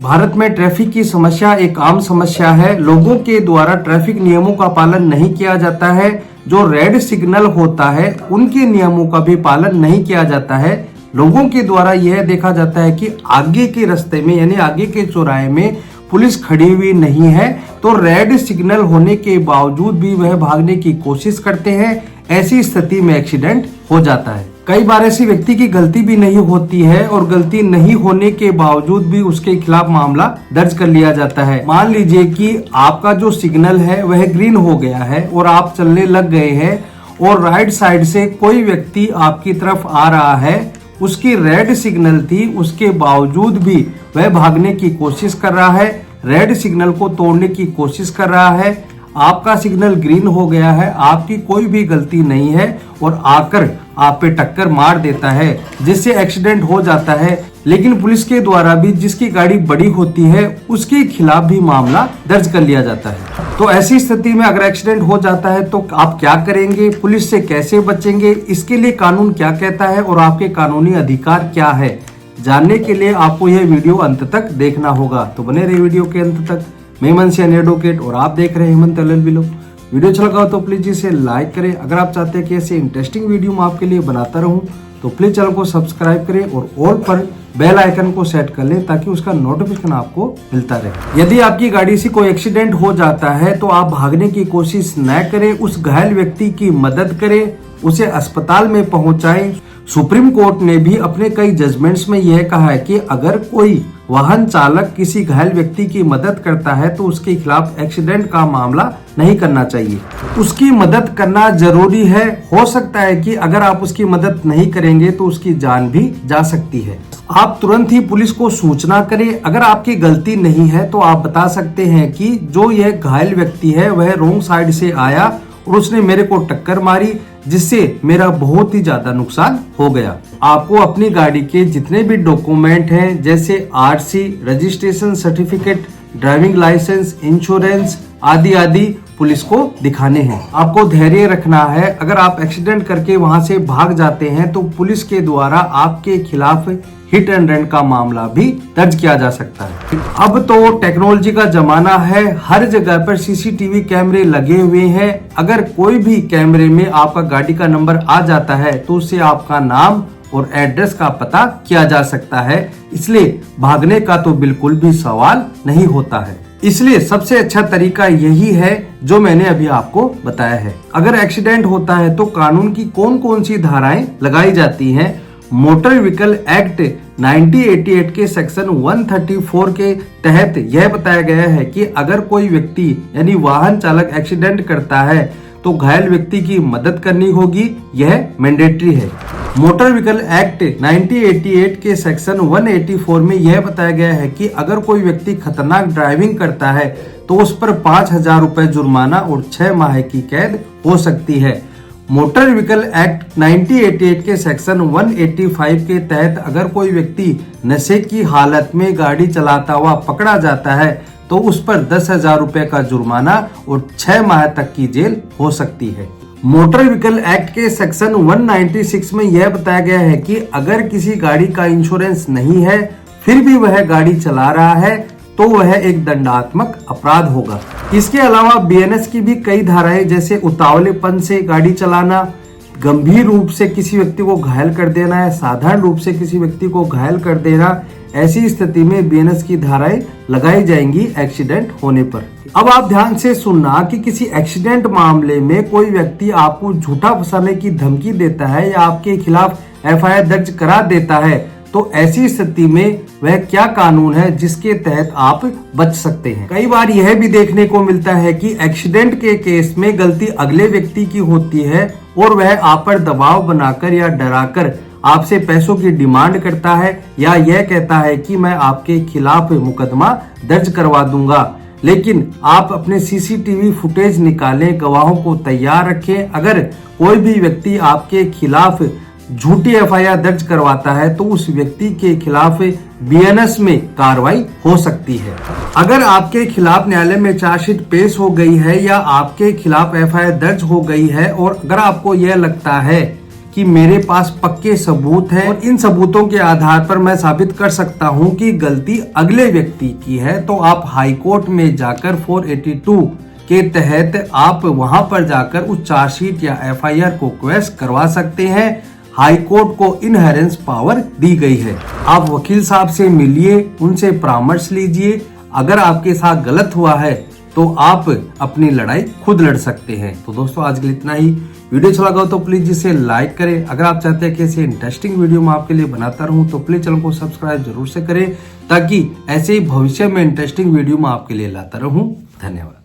भारत में ट्रैफिक की समस्या एक आम समस्या है। लोगों के द्वारा ट्रैफिक नियमों का पालन नहीं किया जाता है। जो रेड सिग्नल होता है उनके नियमों का भी पालन नहीं किया जाता है। लोगों के द्वारा यह देखा जाता है कि आगे के रास्ते में यानी आगे के चौराहे में पुलिस खड़ी हुई नहीं है, तो रेड सिग्नल होने के बावजूद भी वह भागने की कोशिश करते हैं। ऐसी स्थिति में एक्सीडेंट हो जाता है। कई बार ऐसी व्यक्ति की गलती भी नहीं होती है और गलती नहीं होने के बावजूद भी उसके खिलाफ मामला दर्ज कर लिया जाता है। मान लीजिए कि आपका जो सिग्नल है वह ग्रीन हो गया है और आप चलने लग गए हैं और राइट साइड से कोई व्यक्ति आपकी तरफ आ रहा है, उसकी रेड सिग्नल थी, उसके बावजूद भी वह भागने की कोशिश कर रहा है, रेड सिग्नल को तोड़ने की कोशिश कर रहा है। आपका सिग्नल ग्रीन हो गया है, आपकी कोई भी गलती नहीं है और आकर आप पे टक्कर मार देता है, जिससे एक्सीडेंट हो जाता है। लेकिन पुलिस के द्वारा भी जिसकी गाड़ी बड़ी होती है उसके खिलाफ भी मामला दर्ज कर लिया जाता है। तो ऐसी स्थिति में अगर एक्सीडेंट हो जाता है तो आप क्या करेंगे, पुलिस से कैसे बचेंगे, इसके लिए कानून क्या कहता है और आपके कानूनी अधिकार क्या है, जानने के लिए आपको यह वीडियो अंत तक देखना होगा। तो बने रहिए वीडियो के अंत तक। मैं हेमंत सिंह एडवोकेट और आप देख रहे हैं हेमंत LLB लॉ। वीडियो अच्छा लगा हो तो प्लीज इसे लाइक करें। अगर आप चाहते हैं कि ऐसे इंटरेस्टिंग वीडियो मैं आपके लिए बनाता रहूं तो प्लीज चैनल को सब्सक्राइब करें और ऑल पर बेल आइकन को सेट कर लें ताकि उसका नोटिफिकेशन आपको मिलता रहे। यदि आपकी गाड़ी से कोई एक्सीडेंट हो जाता है तो आप भागने की कोशिश न करें, उस घायल व्यक्ति की मदद करें, उसे अस्पताल में पहुंचाएं। सुप्रीम कोर्ट ने भी अपने कई जजमेंट्स में यह कहा है कि अगर कोई वाहन चालक किसी घायल व्यक्ति की मदद करता है तो उसके खिलाफ एक्सीडेंट का मामला नहीं करना चाहिए। उसकी मदद करना जरूरी है। हो सकता है कि अगर आप उसकी मदद नहीं करेंगे तो उसकी जान भी जा सकती है। आप तुरंत ही पुलिस को सूचना करें। अगर आपकी गलती नहीं है तो आप बता सकते हैं कि जो यह घायल व्यक्ति है वह रोंग साइड से आया और उसने मेरे को टक्कर मारी, जिससे मेरा बहुत ही ज्यादा नुकसान हो गया। आपको अपनी गाड़ी के जितने भी डॉक्यूमेंट हैं जैसे RC, registration certificate, driving licence, insurance आदि आदि पुलिस को दिखाने हैं। आपको धैर्य रखना है। अगर आप एक्सीडेंट करके वहां से भाग जाते हैं तो पुलिस के द्वारा आपके खिलाफ हिट एंड रन का मामला भी दर्ज किया जा सकता है। अब तो टेक्नोलॉजी का जमाना है, हर जगह पर CCTV कैमरे लगे हुए हैं। अगर कोई भी कैमरे में आपका गाड़ी का नंबर आ जाता है तो उससे आपका नाम और एड्रेस का पता किया जा सकता है। इसलिए भागने का तो बिल्कुल भी सवाल नहीं होता है। इसलिए सबसे अच्छा तरीका यही है जो मैंने अभी आपको बताया है। अगर एक्सीडेंट होता है तो कानून की कौन कौन सी धाराएं लगाई जाती हैं। मोटर व्हीकल एक्ट 1988 के सेक्शन 134 के तहत यह बताया गया है कि अगर कोई व्यक्ति यानी वाहन चालक एक्सीडेंट करता है तो घायल व्यक्ति की मदद करनी होगी, यह मैंडेटरी है। मोटर व्हीकल एक्ट 1988 के सेक्शन 184 में यह बताया गया है कि अगर कोई व्यक्ति खतरनाक ड्राइविंग करता है तो उस पर 5,000 रुपए जुर्माना और 6 माह की कैद हो सकती है। मोटर व्हीकल एक्ट 1988 के सेक्शन 185 के तहत अगर कोई व्यक्ति नशे की हालत में गाड़ी चलाता हुआ पकड़ा जाता है तो उस पर 10,000 रुपए का जुर्माना और 6 माह तक की जेल हो सकती है। मोटर व्हीकल एक्ट के सेक्शन 196 में यह बताया गया है कि अगर किसी गाड़ी का इंश्योरेंस नहीं है फिर भी वह गाड़ी चला रहा है तो वह एक दंडात्मक अपराध होगा। इसके अलावा BNS की भी कई धाराएं जैसे उतावलेपन से गाड़ी चलाना, गंभीर रूप से किसी व्यक्ति को घायल कर देना है, साधारण रूप से किसी व्यक्ति को घायल कर देना, ऐसी स्थिति में BNS की धाराएं लगाई जाएंगी एक्सीडेंट होने पर। अब आप ध्यान से सुनना कि किसी एक्सीडेंट मामले में कोई व्यक्ति आपको झूठा फंसाने की धमकी देता है या आपके खिलाफ FIR दर्ज करा देता है तो ऐसी स्थिति में वह क्या कानून है जिसके तहत आप बच सकते हैं। कई बार यह भी देखने को मिलता है कि एक्सीडेंट के केस में गलती अगले व्यक्ति की होती है और वह आप पर दबाव बनाकर या डराकर आपसे पैसों की डिमांड करता है या यह कहता है कि मैं आपके खिलाफ मुकदमा दर्ज करवा दूंगा। लेकिन आप अपने CCTV फुटेज निकालें, गवाहों को तैयार रखें। अगर कोई भी व्यक्ति आपके खिलाफ झूठी FIR दर्ज करवाता है तो उस व्यक्ति के खिलाफ BNS में कार्रवाई हो सकती है। अगर आपके खिलाफ न्यायालय में चार्जशीट पेश हो गई है या आपके खिलाफ FIR दर्ज हो गई है और अगर आपको यह लगता है कि मेरे पास पक्के सबूत हैं और इन सबूतों के आधार पर मैं साबित कर सकता हूं कि गलती अगले व्यक्ति की है, तो आप हाई कोर्ट में जाकर 482 के तहत आप वहां पर जाकर उस चार्जशीट या एफआईआर को क्वेश करवा सकते हैं। हाई कोर्ट को इनहेरेंस पावर दी गई है। आप वकील साहब से मिलिए, उनसे परामर्श लीजिए। अगर आपके साथ गलत हुआ है तो आप अपनी लड़ाई खुद लड़ सकते हैं। तो दोस्तों आज के लिए इतना ही। वीडियो अच्छा लगा तो प्लीज इसे लाइक करें। अगर आप चाहते हैं कि ऐसे इंटरेस्टिंग वीडियो मैं आपके लिए बनाता रहूं तो प्लीज चैनल को सब्सक्राइब जरूर से करें, ताकि ऐसे ही भविष्य में इंटरेस्टिंग वीडियो मैं आपके लिए लाता रहूं। धन्यवाद।